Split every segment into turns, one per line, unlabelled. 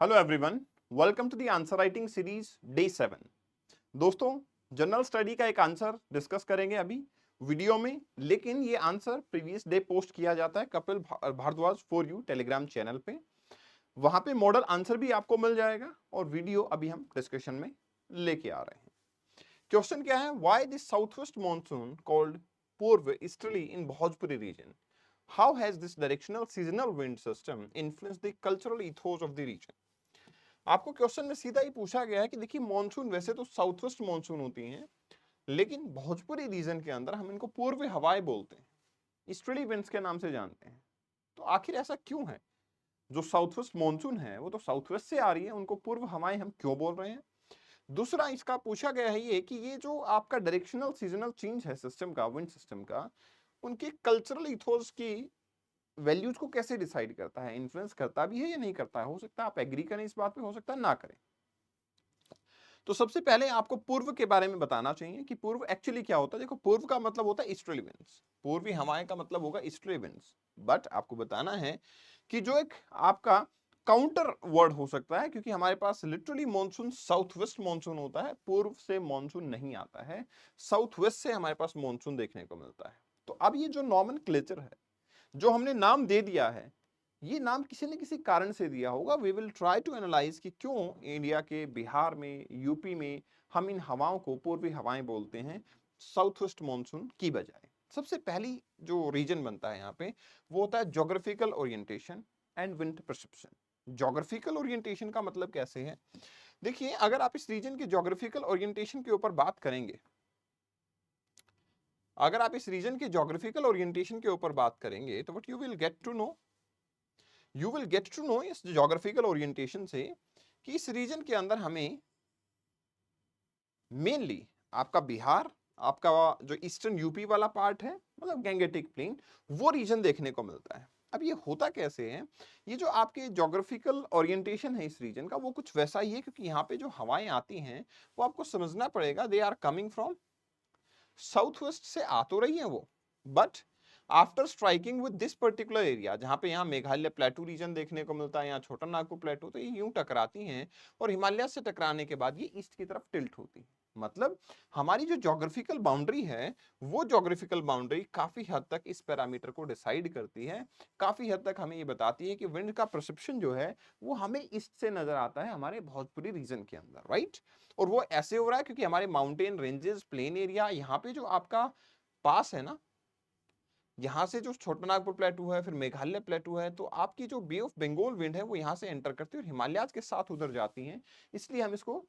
Hello everyone, welcome to the answer writing series day 7। दोस्तों, general study का एक answer discuss करेंगे अभी वीडियो में, लेकिन ये आंसर प्रीवियस डे पोस्ट किया जाता है Kapil Bhardwaj for you telegram channel पे। वहां पे मॉडल आंसर भी आपको मिल जाएगा और वीडियो अभी हम डिस्कशन में लेके आ रहे हैं। क्वेश्चन क्या है? Why this south west monsoon called पूर्व easterly in Bhojpuri region? How has this directional seasonal wind system influenced the cultural ethos of the region? आपको क्वेश्चन में सीधा ही पूछा गया है कि देखिए, मॉनसून वैसे तो साउथ वेस्ट मॉनसून होती हैं, लेकिन भोजपुरी रीजन के अंदर हम इनको पूर्वी हवाएं बोलते हैं, ईस्टर्ली विंड्स के नाम से जानते हैं। तो आखिर ऐसा क्यों है? जो साउथ वेस्ट मॉनसून है वो तो साउथ वेस्ट से आ रही है, उनको पूर्व हवाएं हम क्यों बोल रहे हैं? दूसरा इसका पूछा गया है ये कि ये जो आपका डायरेक्शनल सीजनल चेंज है सिस्टम का, विंड सिस्टम का, उनके कल्चरल इथोस की वैल्यूज को कैसे डिसाइड करता है, इन्फ्लुएंस करता भी है या नहीं करता है? हो सकता है आप एग्री करें इस बात पे, हो सकता है ना करें। तो सबसे पहले आपको पूर्व के बारे में बताना चाहिए कि पूर्व एक्चुअली क्या होता है। देखो, पूर्व का मतलब होता है ईस्टर्ली विंड्स, पूर्वी हवाएं का मतलब होगा ईस्टर्ली विंड्स। बट आपको बताना है कि जो एक आपका काउंटर वर्ड हो सकता है, क्योंकि हमारे पास literally monsoon south west monsoon होता है, पूर्व से मॉनसून नहीं आता है, साउथ वेस्ट से हमारे पास मॉनसून देखने को मिलता है। तो अब ये जो नॉमेनक्लेचर है, जो हमने नाम दे दिया है, ये नाम किसी न किसी कारण से दिया होगा। We will try to analyse कि क्यों इंडिया के बिहार में, यूपी में हम इन हवाओं को पूर्वी हवाएं बोलते हैं साउथ वेस्ट मॉनसून की बजाय। सबसे पहली जो रीजन बनता है यहाँ पे, वो होता है geographical orientation and wind perception. Geographical orientation का मतलब कैसे है? देखिए, अगर आप इस रीजन के जोग्राफिकल ओरिएंटेशन के ऊपर बात करेंगे, अगर आप इस रीजन के जोग्राफिकल ओरिएंटेशन के ऊपर बात करेंगे, तो what you will get to know, you will get to know इस जोग्राफिकल ओरिएंटेशन से कि इस रीजन के अंदर हमें मेनली आपका बिहार, आपका जो ईस्टर्न यूपी वाला पार्ट है, मतलब गैंगेटिक प्लेन, वो रीजन देखने को मिलता है। अब ये होता कैसे है? ये जो आपके जोग्राफिकल ओरिएंटेशन है इस रीजन का, वो कुछ वैसा ही है, क्योंकि यहाँ पे जो हवाएं आती हैं वो आपको समझना पड़ेगा, they are coming from south west से आ तो रही है वो, but after striking with this particular area, जहां पे यहाँ मेघालय प्लेटू रीजन देखने को मिलता है, यहाँ छोटा नागपुर प्लेटू, तो ये यूं टकराती हैं और हिमालय से टकराने के बाद ये ईस्ट की तरफ टिल्ट होती है। मतलब हमारी जो जोग्राफिकल बाउंड्री है, वो जोग्राफिकल बाउंड्री काफी हद तक इस पैरामीटर को डिसाइड करती है, काफी हद तक हमें ये बताती है कि विंड का परसेप्शन जो है वो हमें ईस्ट से नजर आता है हमारे भोजपुरी रीजन के अंदर, राइट? और वो ऐसे हो रहा है क्योंकि हमारे माउंटेन रेंजेस, प्लेन एरिया, यहाँ पे जो आपका पास है ना, यहाँ से जो छोटा नागपुर प्लेटू है, फिर मेघालय प्लेटू है, तो आपकी जो बे ऑफ बंगाल विंड है वो यहाँ से एंटर करती है और हिमालयाज के साथ उधर जाती हैं। इसलिए हम इसको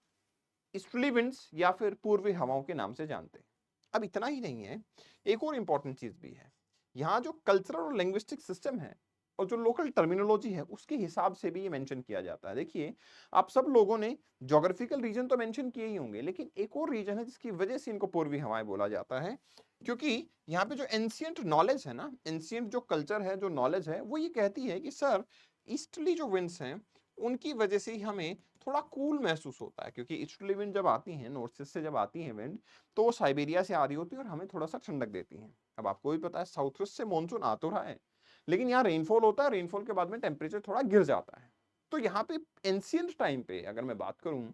ईस्टर्ली विंड्स या फिर पूर्वी हवाओं के नाम से जानते हैं। अब इतना ही नहीं है, एक और इंपॉर्टेंट चीज भी है। यहाँ जो कल्चरल और लिंग्विस्टिक सिस्टम है और जो लोकल टर्मिनोलॉजी है, उसके हिसाब से भी ये मेंशन किया जाता है। देखिए, आप सब लोगों ने ज्योग्राफिकल रीजन तो मेंशन किए ही होंगे, लेकिन एक और रीजन है जिसकी वजह से इनको पूर्वी हवाएं बोला जाता है, क्योंकि यहाँ पे जो एंशियंट नॉलेज है ना, एंशियंट जो कल्चर है, जो नॉलेज है, वो ये कहती है कि सर, ईस्टर्ली जो विंड्स हैं उनकी वजह से ही हमें थोड़ा कूल महसूस होता है, क्योंकि ईस्टर्ली विंड जब आती हैं, नॉर्थ ईस्ट से जब आती हैं विंड, तो वो साइबेरिया से आ रही होती है और हमें थोड़ा सा ठंडक देती हैं। अब आपको भी पता है साउथ वेस्ट से मॉनसून आ तो रहा है, लेकिन यहाँ रेनफॉल होता है, रेनफॉल के बाद में टेम्परेचर थोड़ा गिर जाता है। तो यहाँ पे एंशियंट टाइम पे अगर मैं बात करूं,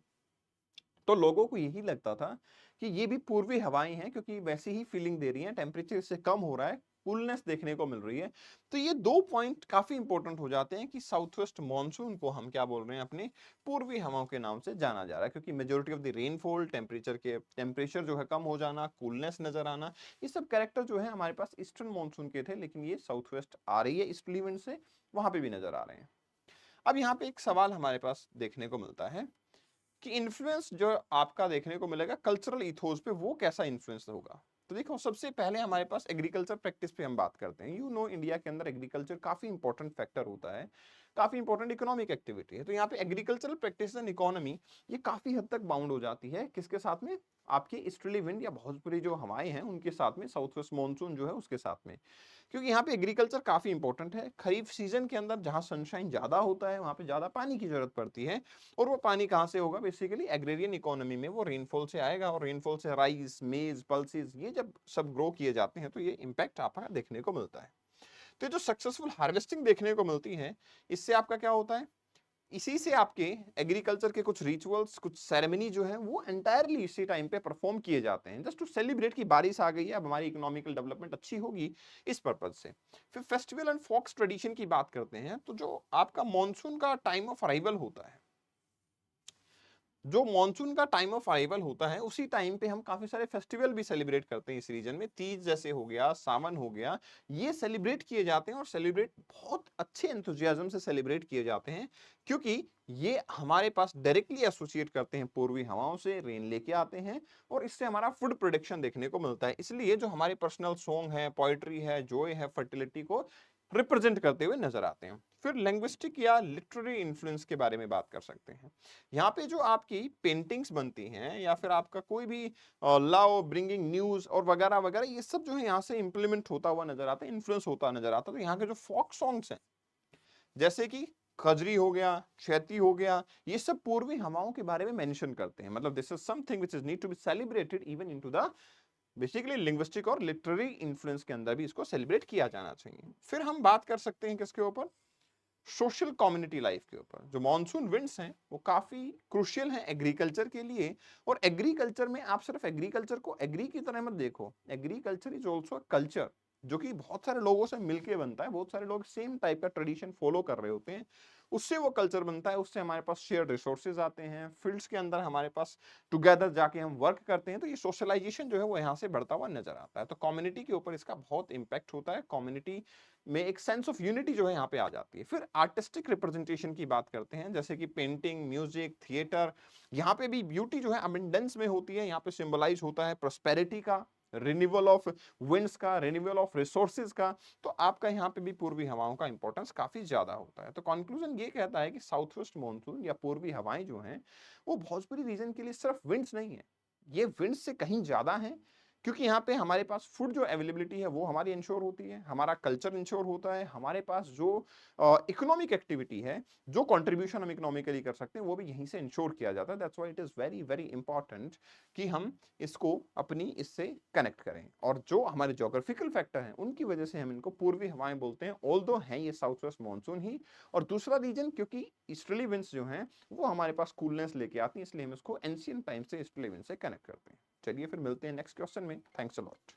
तो लोगों को यही लगता था कि ये भी पूर्वी हवाएं हैं, क्योंकि वैसी ही फीलिंग दे रही हैं, टेम्परेचर इससे कम हो रहा है, कूलनेस देखने को मिल रही है। तो ये दो पॉइंट काफी इंपॉर्टेंट हो जाते हैं कि साउथ वेस्ट मॉनसून को हम क्या बोल रहे हैं, अपने पूर्वी हवाओं के नाम से जाना जा रहा है, क्योंकि majority of the rainfall, temperature जो है कम हो जाना, कूलनेस नजर आना, ये सब कैरेक्टर जो है हमारे पास ईस्टर्न मॉनसून के थे, लेकिन ये साउथ वेस्ट आ रही है ईस्टर्ली विंड से, वहां पे भी नजर आ रहे हैं। अब यहाँ पे एक सवाल हमारे पास देखने को मिलता है कि इन्फ्लुएंस जो आपका देखने को मिलेगा कल्चरल इथोस पे, वो कैसा इन्फ्लुएंस होगा। तो देखो, सबसे पहले हमारे पास एग्रीकल्चर प्रैक्टिस पे हम बात करते हैं। यू नो, इंडिया के अंदर एग्रीकल्चर काफी इंपॉर्टेंट फैक्टर होता है, काफी इंपॉर्टेंट इकोनॉमिक एक्टिविटी है। तो यहाँ पे एग्रीकल्चरल प्रैक्टिस एंड इकोनॉमी, ये काफी हद तक बाउंड हो जाती है किसके साथ में? आपकी ईस्टर्ली विंड या भोजपुरी जो हवाएं हैं उनके साथ में, साउथ वेस्ट मॉनसून जो है उसके साथ में। क्योंकि यहाँ पे एग्रीकल्चर काफी इंपॉर्टेंट है। खरीफ सीजन के अंदर जहाँ सनशाइन ज्यादा होता है, वहां पे ज्यादा पानी की जरूरत पड़ती है, और वो पानी कहाँ से होगा? बेसिकली एग्रेरियन इकोनॉमी में वो रेनफॉल से आएगा, और रेनफॉल से राइस, मेज, पल्सेस, ये जब सब ग्रो किए जाते हैं तो ये इम्पैक्ट आपका देखने को मिलता है। तो ये जो सक्सेसफुल हार्वेस्टिंग देखने को मिलती है, इससे आपका क्या होता है? इसी से आपके एग्रीकल्चर के कुछ रिचुअल्स, कुछ सेरेमनी जो है वो एंटायरली इसी टाइम पे परफॉर्म किए जाते हैं, जस्ट टू सेलिब्रेट कि बारिश आ गई है, अब हमारी इकोनॉमिकल डेवलपमेंट अच्छी होगी, इस पर्पज से। फिर फेस्टिवल एंड फोक्स ट्रेडिशन की बात करते हैं, तो जो आपका मॉनसून का टाइम ऑफ अराइवल होता है, जो मॉनसून का टाइम ऑफ अराइवल होता है, उसी टाइम पे हम काफी सारे फेस्टिवल भी सेलिब्रेट करते हैं इस रीजन में। तीज जैसे हो गया, सावन हो गया, ये सेलिब्रेट किए जाते हैं और सेलिब्रेट बहुत अच्छे एंथुजियाज्म से सेलिब्रेट किए जाते हैं, क्योंकि ये हमारे पास डायरेक्टली एसोसिएट करते हैं पूर्वी हवाओं से, रेन लेके आते हैं और इससे हमारा फूड प्रोडक्शन देखने को मिलता है। इसलिए जो हमारे पर्सनल सॉन्ग है, पोएट्री है, जॉय है, फर्टिलिटी को रिप्रेजेंट करते हुए नजर आते हैं। फिर लिंग्विस्टिक या लिटरेरी इन्फ्लुएंस के बारे में बात कर सकते हैं। यहाँ पे जो आपकी पेंटिंग्स बनती हैं या फिर आपका कोई भी लव, ब्रिंगिंग न्यूज और वगैरह वगैरह, ये सब जो है यहाँ से इंप्लीमेंट होता हुआ नजर आता है, इन्फ्लुएंस होता नजर आता है। तो यहाँ के जो फोक सॉन्ग्स हैं, जैसे कि खजरी हो गया, क्षैती हो गया, ये सब पूर्वी हवाओं के बारे में मेंशन करते हैं। मतलब this is something which is need to be celebrated even into the basically linguistic और लिटरेरी इन्फ्लुएंस के अंदर भी इसको सेलिब्रेट किया जाना चाहिए। फिर हम बात कर सकते हैं किसके ऊपर, सोशल कम्युनिटी लाइफ के ऊपर। जो मॉनसून विंड्स हैं वो काफी क्रुशियल हैं एग्रीकल्चर के लिए। और एग्रीकल्चर में आप सिर्फ एग्रीकल्चर को एग्री की तरह मत देखो, एग्रीकल्चर इज ऑल्सो कल्चर जो कि बहुत सारे लोगों से मिलके बनता है। बहुत सारे लोग सेम टाइप का ट्रेडिशन फॉलो कर रहे होते हैं, उससे वो कल्चर बनता है, उससे हमारे पास शेयर रिसोर्सेज आते हैं, फील्ड्स के अंदर हमारे पास टुगेदर जाके हम वर्क करते हैं। तो ये सोशलाइजेशन जो है वो यहाँ से बढ़ता हुआ नजर आता है। तो कम्युनिटी के ऊपर इसका बहुत इंपैक्ट होता है, कम्युनिटी में एक सेंस ऑफ यूनिटी जो है यहाँ पे आ जाती है। फिर आर्टिस्टिक रिप्रेजेंटेशन की बात करते हैं, जैसे कि पेंटिंग, म्यूजिक, थिएटर। यहाँ पे भी ब्यूटी जो है अबंडेंस में होती है, यहाँ पे सिंबलाइज होता है प्रोस्पेरिटी का, रिन्यूअल ऑफ विंड्स का, रिन्यूअल ऑफ रिसोर्सेज का। तो आपका यहाँ पे भी पूर्वी हवाओं का इंपॉर्टेंस काफी ज्यादा होता है। तो कंक्लूजन ये कहता है कि साउथ वेस्ट मॉनसून या पूर्वी हवाएं जो हैं वो भोजपुरी रीजन के लिए सिर्फ विंड्स नहीं है, ये विंड्स से कहीं ज्यादा है। क्योंकि यहाँ पे हमारे पास फूड जो अवेलेबिलिटी है वो हमारी इंश्योर होती है, हमारा कल्चर इंश्योर होता है, हमारे पास जो इकोनॉमिक एक्टिविटी है, जो कंट्रीब्यूशन हम इकोनॉमिकली कर सकते हैं, वो भी यहीं से इंश्योर किया जाता है। That's why it is very very important कि हम इसको अपनी इससे कनेक्ट करें। और जो हमारे जोग्राफिकल फैक्टर हैं उनकी वजह से हम इनको पूर्वी हवाएं बोलते हैं, ऑल्दो हैं ये साउथ वेस्ट मानसून ही। और दूसरा रीजन क्योंकि ईस्टर्ली विंड्स जो हैं वो हमारे पास कूलनेस लेके आती हैं, इसलिए हम इसको एंशिएंट टाइम से ईस्टर्ली विंड से कनेक्ट करते हैं। चलिए फिर मिलते हैं नेक्स्ट क्वेश्चन में। Thanks a lot.